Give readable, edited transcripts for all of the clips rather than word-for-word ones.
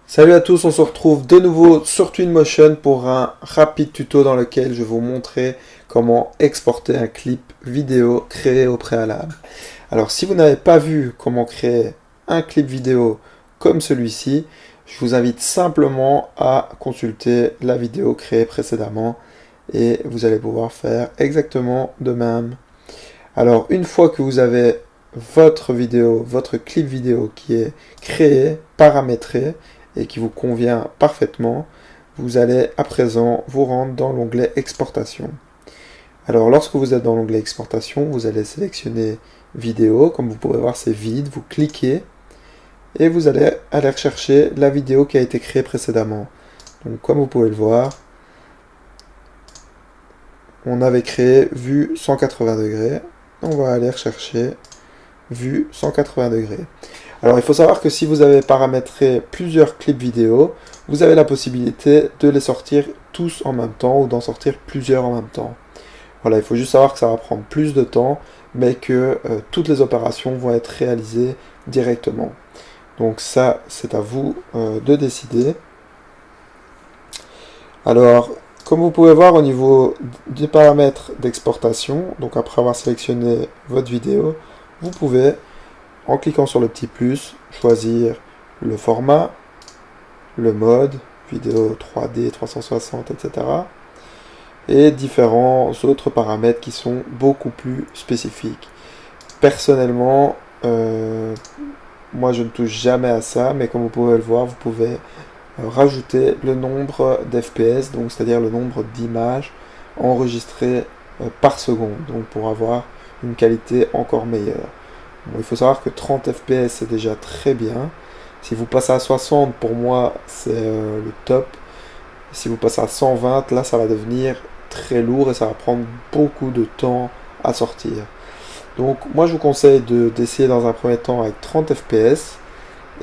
Salut à tous, on se retrouve de nouveau sur Twinmotion pour un rapide tuto dans lequel je vais vous montrer comment exporter un clip vidéo créé au préalable. Alors si vous n'avez pas vu comment créer un clip vidéo comme celui-ci, je vous invite simplement à consulter la vidéo créée précédemment et vous allez pouvoir faire exactement de même. Alors une fois que vous avez votre vidéo, votre clip vidéo qui est créé, paramétré, et qui vous convient parfaitement, vous allez à présent vous rendre dans l'onglet exportation. Alors lorsque vous êtes dans l'onglet exportation, vous allez sélectionner vidéo, comme vous pouvez voir c'est vide, vous cliquez et vous allez aller rechercher la vidéo qui a été créée précédemment. Donc comme vous pouvez le voir, on avait créé vue 180 degrés, on va aller rechercher vue 180 degrés. Alors il faut savoir que si vous avez paramétré plusieurs clips vidéo, vous avez la possibilité de les sortir tous en même temps ou d'en sortir plusieurs en même temps. Voilà, il faut juste savoir que ça va prendre plus de temps, mais que toutes les opérations vont être réalisées directement. Donc ça, c'est à vous de décider. Alors, comme vous pouvez voir au niveau des paramètres d'exportation, donc après avoir sélectionné votre vidéo, vous pouvez, en cliquant sur le petit plus, choisir le format, le mode, vidéo 3D, 360, etc. Et différents autres paramètres qui sont beaucoup plus spécifiques. Personnellement, moi je ne touche jamais à ça, mais comme vous pouvez le voir, vous pouvez rajouter le nombre d'FPS, donc c'est-à-dire le nombre d'images enregistrées par seconde, donc pour avoir une qualité encore meilleure. Bon, il faut savoir que 30 fps c'est déjà très bien. Si vous passez à 60, pour moi c'est le top. Si vous passez à 120, là ça va devenir très lourd et ça va prendre beaucoup de temps à sortir. Donc moi je vous conseille d'essayer dans un premier temps avec 30 fps.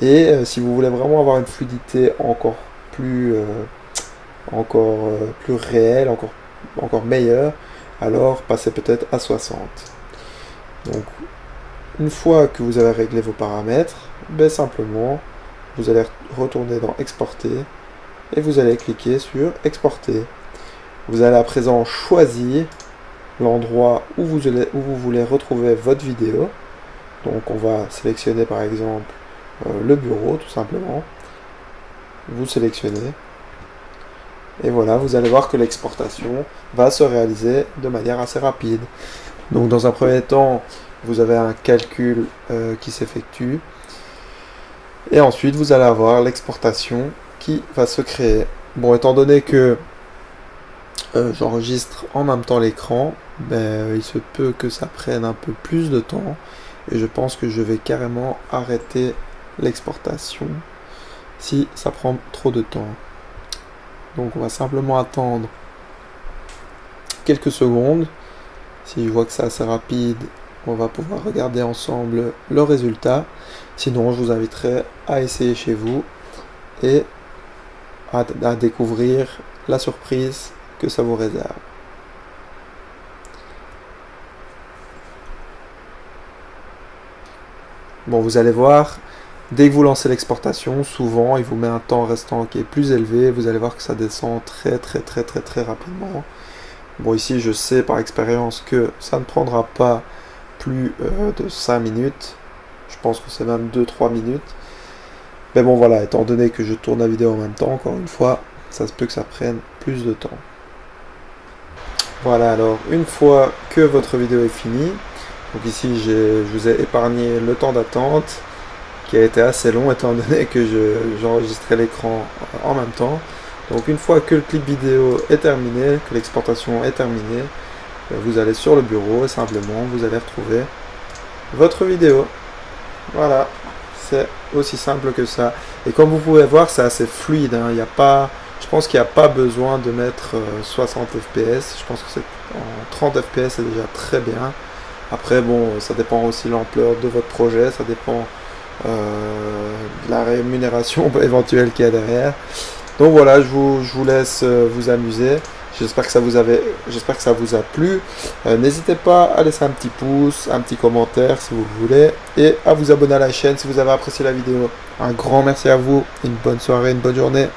Et si vous voulez vraiment avoir une fluidité encore plus réelle, encore meilleure, alors passez peut-être à 60. Donc une fois que vous avez réglé vos paramètres, simplement, vous allez retourner dans Exporter et vous allez cliquer sur Exporter. Vous allez à présent choisir l'endroit où vous voulez retrouver votre vidéo. Donc on va sélectionner par exemple le bureau tout simplement. Vous sélectionnez et voilà, vous allez voir que l'exportation va se réaliser de manière assez rapide. Donc dans un premier temps, vous avez un calcul qui s'effectue et ensuite vous allez avoir l'exportation qui va se créer. Bon, étant donné que j'enregistre en même temps l'écran, il se peut que ça prenne un peu plus de temps et je pense que je vais carrément arrêter l'exportation si ça prend trop de temps. Donc on va simplement attendre quelques secondes. Si je vois que c'est assez rapide, on va pouvoir regarder ensemble le résultat. Sinon, je vous inviterai à essayer chez vous et à découvrir la surprise que ça vous réserve. Bon, vous allez voir, dès que vous lancez l'exportation, souvent il vous met un temps restant qui est plus élevé. Vous allez voir que ça descend très rapidement. Bon, ici je sais par expérience que ça ne prendra pas plus de 5 minutes. Je pense que c'est même 2-3 minutes. Mais bon voilà, étant donné que je tourne la vidéo en même temps, encore une fois, ça se peut que ça prenne plus de temps. Voilà, alors une fois que votre vidéo est finie, donc ici je vous ai épargné le temps d'attente qui a été assez long étant donné que j'enregistrais l'écran en même temps. Donc une fois que le clip vidéo est terminé, que l'exportation est terminée, vous allez sur le bureau et simplement vous allez retrouver votre vidéo. Voilà, c'est aussi simple que ça. Et comme vous pouvez voir, c'est assez fluide, hein. Je pense qu'il n'y a pas besoin de mettre 60 fps. Je pense que en 30 fps c'est déjà très bien. Après bon, ça dépend aussi de l'ampleur de votre projet, ça dépend de la rémunération éventuelle qu'il y a derrière. Donc voilà, je vous laisse vous amuser. J'espère que ça vous a plu. N'hésitez pas à laisser un petit pouce, un petit commentaire si vous le voulez, et à vous abonner à la chaîne si vous avez apprécié la vidéo. Un grand merci à vous, une bonne soirée, une bonne journée.